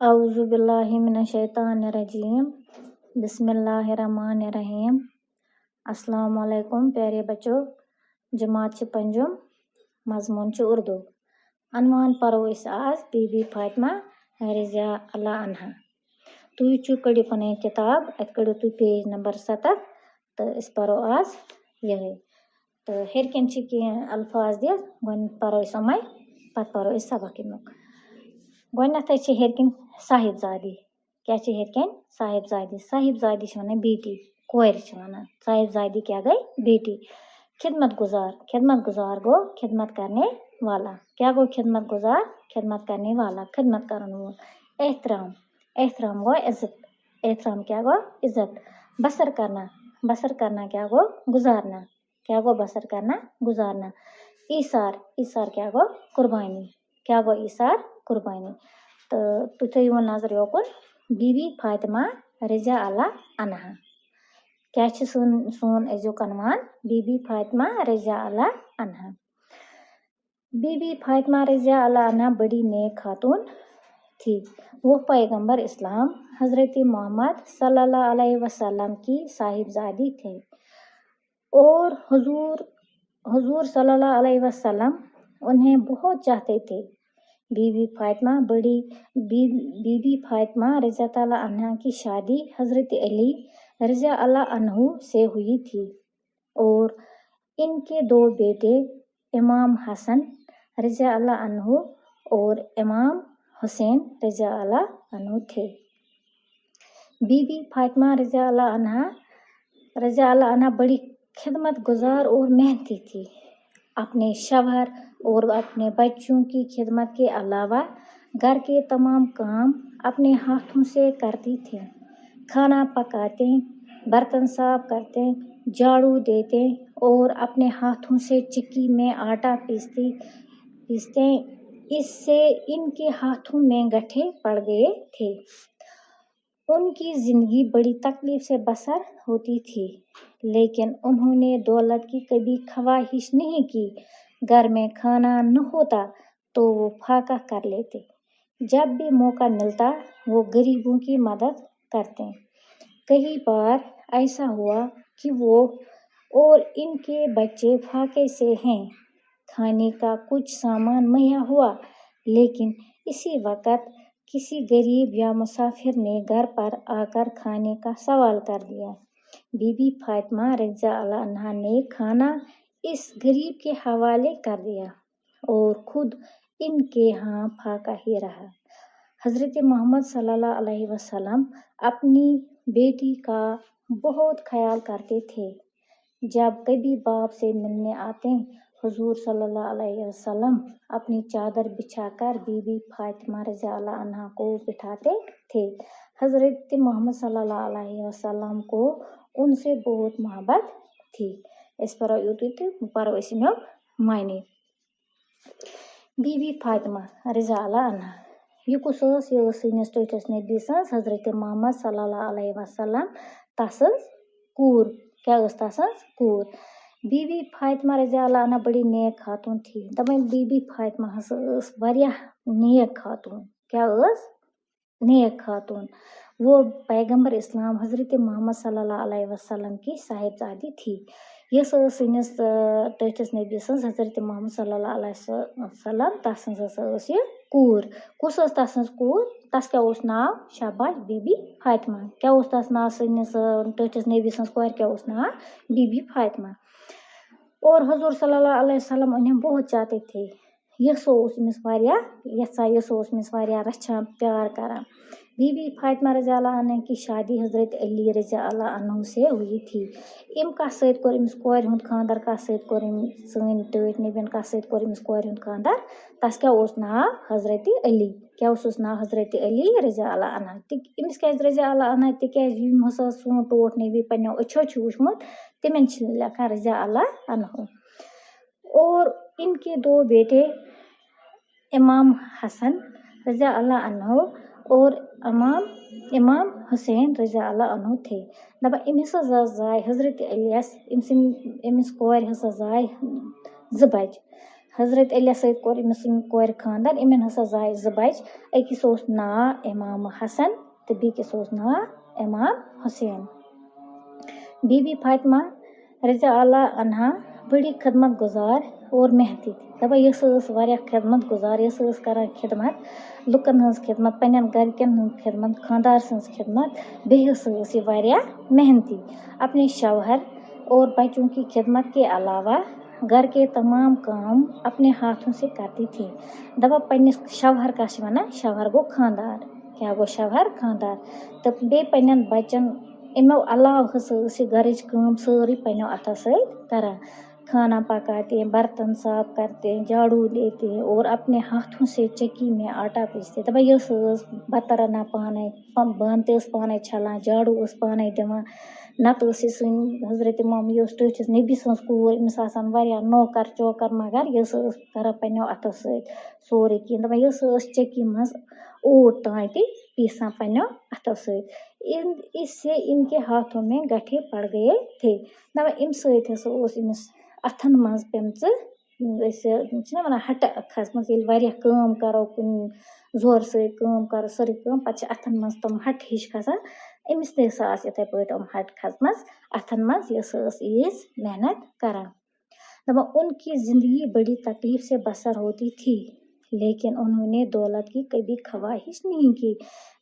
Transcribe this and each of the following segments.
اعوذ باللہ من الشیطان الرجیم بسم اللہ الرحمن الرحیم. السلام علیکم پیارے بچوں. جماعت پنجم مضمون اردو. عنوان پرو اس آز بی بی فاطمہ رضی اللہ عنہا. تھی کڑو پن کتاب ات کڑو تھی پیج نمبر 7 تو اس پرو آز یہ تو ہرکن کی الفاظ دت گن پرو سمے پتہ پرو سبق امیک. گۄڈنٮ۪تھٕے چھِ ہیٚرکِنۍ صاحبزادی. کیٛاہ چھِ ہیٚرکِنۍ صاحبزادی. صاحبزادی چھِ وَنان بیٹی کورِ چھِ وَنان. صاحبزادی کیٛاہ گٔے بیٹی. خدمت گزار. خدمت گزار گوٚو خدمت کرنے والا. کیٛاہ گوٚو خدمت گزار. خدمت کرنے والا خدمت کرن وول. احترام. احترام گوٚو عزت. احترام کیٛاہ گوٚو عزت. بسر کرنا. بسر کرنا کیٛاہ گوٚو گزارنا. کیٛاہ گوٚو بسر کرنا گزارنا. ایثار. ایثار کیٛاہ گوٚو قربانی. کیٛاہ گوٚو ایثار قربانی. تہٕ تُہۍ تھٲیِو وۄنۍ نظر یوکُن بی بی فاطمہ رضی اللہ عنہا. کیٛاہ چھِ سون أزیُک عنوان بی بی فاطمہ رضی اللہ عنہا. بی بی فاطمہ رضی اللہ عنہا بڑی نیک خاتون تھی. وہ پیغمبر اسلام حضرت محمد صلی اللہ علیہ وسلم کی صاحبزادی تھے اور حضور صلی اللہ علیہ وسلم انہیں بہت چاہتے تھے. بی بی فاطمہ رضی اللہ عنہ کی شادی حضرت علی رضی اللہ عنہ سے ہوئی تھی اور ان کے 2 بیٹے امام حسن رضی اللہ عنہ اور امام حسین رضی اللہ عنہ تھے. بی بی فاطمہ رضی اللہ عنہ بڑی خدمت گزار اور محنتی تھی. اپنے شوہر اور اپنے بچوں کی خدمت کے علاوہ گھر کے تمام کام اپنے ہاتھوں سے کرتی تھیں. کھانا پکاتے، برتن صاف کرتے، جھاڑو دیتے اور اپنے ہاتھوں سے چکی میں آٹا پیستے. اس سے ان کے ہاتھوں میں گٹھے پڑ گئے تھے. ان کی زندگی بڑی تکلیف سے بسر ہوتی تھی لیکن انہوں نے دولت کی کبھی خواہش نہیں کی. گھر میں کھانا نہ ہوتا تو وہ فاقہ کر لیتے. جب بھی موقع ملتا وہ غریبوں کی مدد کرتے. کئی بار ایسا ہوا کہ وہ اور ان کے بچے فاقے سے ہیں. کھانے کا کچھ سامان مہیا ہوا لیکن اسی وقت کسی غریب یا مسافر نے گھر پر آ کر کھانے کا سوال کر دیا. بی بی فاطمہ رضی اللہ عنہا نے کھانا اس غریب کے حوالے کر دیا اور خود ان کے ہاں فاقہ ہی رہا. حضرت محمد صلی اللہ علیہ وسلم اپنی بیٹی کا بہت خیال کرتے تھے. جب کبھی باپ سے ملنے آتے حضور صلی اللہ علیہ وسلم اپنی چادر بچھا کر بی بی فاطمہ رضی اللہ عنہا کو بٹھاتے تھے. حضرت محمد صلی اللہ علیہ وسلم کو ان سے بہت محبت تھی. اس پر معنی. بی بی فاطمہ رضی اللہ عنہا یہ کس یہ سنس ٹھٹھس نبی سن حضرت محمد صلی اللہ علیہ وسلم تسن کور. کیا تسن کور. بی بی فاطمہ رضی اللہ عنہ بڑی نیک خاتون تھی. دپان بی بی فاطمہ واریاہ نیک خاتون. کیا نیک خاتون. وہ پیغمبر اسلام حضرت محمد صلی اللہ علیہ وسلم کی صاحبزادی تھی. یہ سنس ٹھٹھس نبی سن حضرت محمد صلی اللہ علیہ وسلم تسن یہ کور. کس تسن کور. تس کیا ناو شاباش بی بی فاطمہ. کیا تس ناو سنس ٹھٹھس نبی سن کور کیا ناو بی بی فاطمہ. اور حضور صلی اللہ علیہ وسلم انہیں بہت چاہتے تھے. یسو امس واریاہ یژھان. یسو امس واریاہ رچھان پیار کران. بی بی فاطمہ رضی اللہ عنہ کی شادی حضرت علی رضی اللہ عنہ سے ہوئی تھی. ام کس سۭتۍ کوٚر أمِس کورِ ہُنٛد خاندر. کس سۭتۍ کوٚر سٲنۍ ٹٲٹھۍ نبین کس سۭتۍ کوٚر أمِس کورِ ہُنٛد خاندر. تس کیا ناو حضرت علی. کیا ناو حضرت علی رضی اللہ عنہ. أمِس کیازِ رضی اللہ عنہ تِکیازِ یِم ہسا سون ٹوٹھ نبی پننیو أچھو چھُ وٕچھمُت تِمن چھِ لیکھان رضی اللہ عنہ. اور ان کے 2 بیٹے امام حسن رضی اللہ عنہ اور امام حسین رضی اللہ عنہ تھے. دپان أمِس ہسا زاے حضرت علیس أمس کورِ ہسا زاے 2 بچہِ. حضرت علیہ سۭتۍ کوٚر أمِس کورِ خانٛدر. یِمن ہسا زایہِ 2 بچہِ. أکِس اوس ناو امام حسن تہٕ بیٚکِس اوس ناو امام حسین. بی بی فاطمہ رضی اللہ عنہا بڑی خدمت گزار اور محنتی تھی. دپان یۄس ٲس واریاہ خدمت گزار, یۄس ٲس کران خدمت لُکن ہٕنٛز خدمت, پننٮ۪ن گرِکٮ۪ن ہٕنٛز خدمت, خاندار سٕنٛز خدمت, بیٚیہِ ہسا ٲس یہِ واریاہ محنتی. اپنے شوہر اور بچوں کی خدمت کے علاوہ گھر کے تمام کام اپنے ہاتھوں سے کرتی تھی. دپان پننِس شوہر کَس چھِ وَنان, شوہر گوٚو خاندار. کیٛاہ گوٚو شوہر؟ خاندار. تہٕ بیٚیہِ پننٮ۪ن بچن اِمو علاوٕ ہسا ٲس یہِ گرٕچ کٲم سٲرٕے پننٮ۪و اَتھو سۭتۍ کران. کھانا پکاتے, برتن صاف کرتے, جھاڑو دیتے اور اپنے ہاتھوں سے چکی میں آٹا پیستے. دپان یہِ ٲس بتہٕ رنان پانے, بانہٕ تہِ ٲس پانے چھلان, جھاڑو ٲس پانے دِوان. نتہٕ ٲس یہِ سٲنۍ حضرت مام, یہِ ٲس ٹٲٹھِس نبی سٕنٛز کوٗر, أمِس آسان واریاہ نوکر چوکر, مگر یہِ ٲس کران پننٮ۪و اَتھو سۭتۍ سورُے کینٛہہ. دپان یہِ ٲس چکی منٛز اوٹ تام تہِ پیسان پننٮ۪و اَتھو سۭتۍ. اس سے ان کے ہاتھوں میں گٹھے پڑ گئے تھے. دپان اَمہِ سۭتۍ ہسا اوس أمِس اَتھن منٛز پیٚمژٕ, أسۍ چھِنا وَنان ہٹہٕ کھسمٕژ. ییٚلہِ واریاہ کٲم کرو کُنہِ زورٕ سۭتۍ کٲم کرو سٲرٕے کٲم, پتہٕ چھِ اَتھن منٛز تِم ہٹہٕ ہِش کھسان. أمِس تہِ ہسا آسہٕ یِتھے پٲٹھۍ یِم ہٹہٕ کھسمژٕ اَتھن منٛز. یہِ ہسا ٲس ییٖژ محنت کران. دپان ان کی زندگی بڑی تکلیف سے بسر ہوتی تھی لیکن انہوں نے دولت کی کبھی خواہش نہیں کی.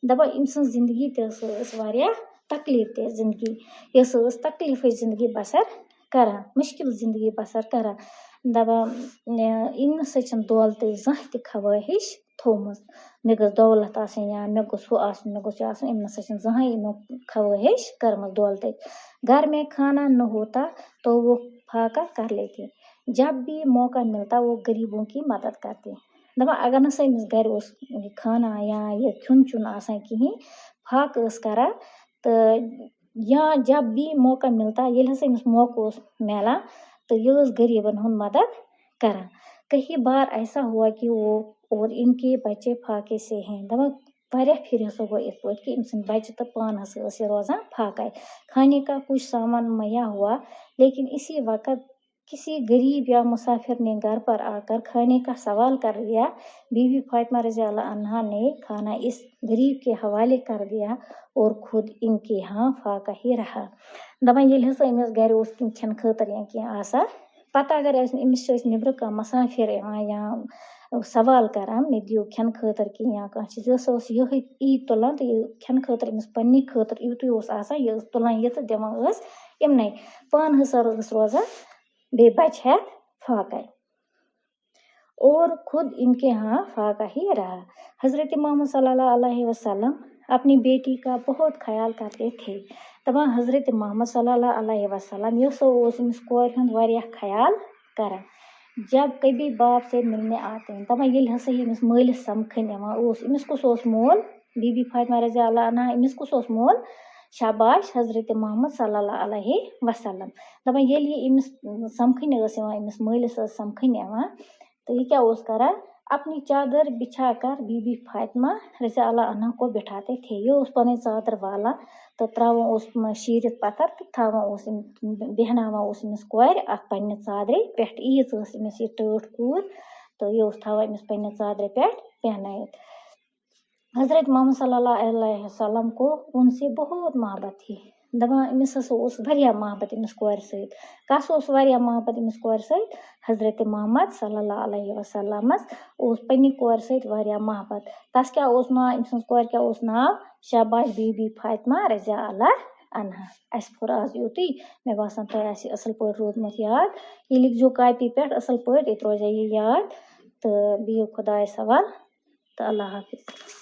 دپان أمۍ سٕنٛز زندگی تہِ ہسا ٲس واریاہ تکلیف دہ زندگی. یہِ ہسا ٲس تکلیفٕچ زندگی بسر کران, مُشکِل زندگی بسر کران. دپان أمۍ نسا چھنہٕ دولتٕچ زانٛہہ تہِ خوٲہش تھومٕژ. مےٚ گٔژھ دولت آسٕنۍ یا مےٚ گوٚژھ ہُہ آسُن, مےٚ گوٚژھ یہِ آسُن. أمۍ نسا چھنہٕ زٕہٕنۍ امیُک خوٲہش کٔرمٕژ دولتٕچ. گھر میں کھانا نہ ہوتا تو وہ پھاکا کر لیتے. جب بھی موقع ملتا وہ غریبوں کی مدد کرتے. دپان اگر نسا أمِس گرِ اوس کھانا یا یہِ کھیوٚن چیوٚن آسان کِہیٖنۍ, پھاکہٕ ٲس کران. تہٕ یا جب بھی موقع ملتا, ییٚلہِ ہسا أمِس موقعہٕ اوس میلان تہٕ یہِ ٲس غریٖبن ہُنٛد مدد کران. کہیں بار ایسا ہوا کہ وہ اور ان کے بچے پھاکے سے ہیں. دپان واریاہ پھِرِ ہسا گوٚو یِتھ پٲٹھۍ کہِ أمۍ سٕنٛدۍ بچہِ تہٕ پانہٕ ہسا ٲس یہِ روزان پھاکے. کھانے کا کچھ سامان مہیا ہوا لیکن اسی وقت کسی غریب یا مسافر نے گھر پر آ کر کھانے کا سوال کر دیا. بی بی فاطمہ رضی اللہ عنہا نے کھانا اس غریب کے حوالے کر دیا اور خود ان کے ہاں فاقہ ہی رہا. دپان ییٚلہِ ہسا أمِس گرِ اوس کینٛہہ کھٮ۪نہٕ خٲطرٕ یا کینٛہہ آسان, پتہٕ اگر أمِس چھِ أسۍ نیبرٕ کانٛہہ مسافر یِوان یا سوال کران مےٚ دِیو کھٮ۪نہٕ خٲطرٕ کینٛہہ یا کانٛہہ چیٖز, یہِ ہسا اوس یِہے یی تُلان تہٕ یہِ کھٮ۪نہٕ خٲطرٕ أمِس پننہِ خٲطرٕ یِتُے اوس آسان, یہِ ٲس تُلان یہِ تہٕ دِوان ٲس یِمنٕے. پانہٕ ہسا ٲس روزان بیٚیہِ بچہِ ہٮ۪تھ فاقے اور خود ان کے ہاں فاقہ ہی رہا. حضرت محمد صلی اللہ علیہ وسلم اپنی بیٹی کا بہت خیال کرتے تھے. دپان حضرت محمد صلی اللہ علیہ وسلم یہِ ہسا اوس أمِس کورِ ہُنٛد واریاہ خیال کران. جب کبھی باپ سے ملنے آتے ہیں, دپان ییٚلہِ ہسا یہِ أمِس مٲلِس سمکھٕنۍ یِوان اوس, أمِس کُس اوس مول؟ بی بی فاطمہ رضی اللہ عنہا, أمِس کُس اوس مول؟ شاباش حضرت محمد صلی اللہ علیہ وسلم. دپان ییٚلہِ یہِ أمِس سمکھٕنۍ ٲس یِوان, أمِس مٲلِس ٲس سمکھٕنۍ یِوان, تہٕ یہِ کیٛاہ اوس کران؟ اپنی چادر بچھا کر بی بی فاطمہ رضی اللہ عنہا کو بٹھاتے تھے. یہِ اوس پنٕنۍ ژادر والان تہٕ تراوان اوس شیٖرِتھ پتھر تہٕ تھاوان اوس بیہناوان اوس أمِس کورِ اَتھ پننہِ ژادرِ پٮ۪ٹھ. ییٖژ ٲس أمِس یہِ ٹٲٹھ کوٗر تہٕ یہِ اوس تھاوان أمِس پننہِ ژادرِ پٮ۪ٹھ بیہنٲیِتھ. حضرت محمد صلی اللہ علیہ وسلم کو ان سے بہت محبت تھی. دپان أمِس ہسا اوس واریاہ محبت أمِس کورِ سۭتۍ. کس اوس واریاہ محبت أمِس کورِ سۭتۍ؟ حضرت محمد صلی اللہ علیہ وسلمس اوس پننہِ کورِ سۭتۍ واریاہ محبت. تس کیٛاہ اوس ناو؟ أمۍ سٕنٛز کورِ کیٛاہ اوس ناو؟ شاباش بی بی فاطمہ رضی اللہ عنہا. اَسہِ پوٚر آز یُتُے. مےٚ باسان تۄہہِ آسہِ اصل پٲٹھۍ روٗدمُت یاد. یہِ لیکھزیو کاپی پٮ۪ٹھ اصل پٲٹھۍ, ییٚتہِ روزِ یہِ یاد. تہٕ بِہِو خۄدایس حوال تہٕ اللہ حافظ.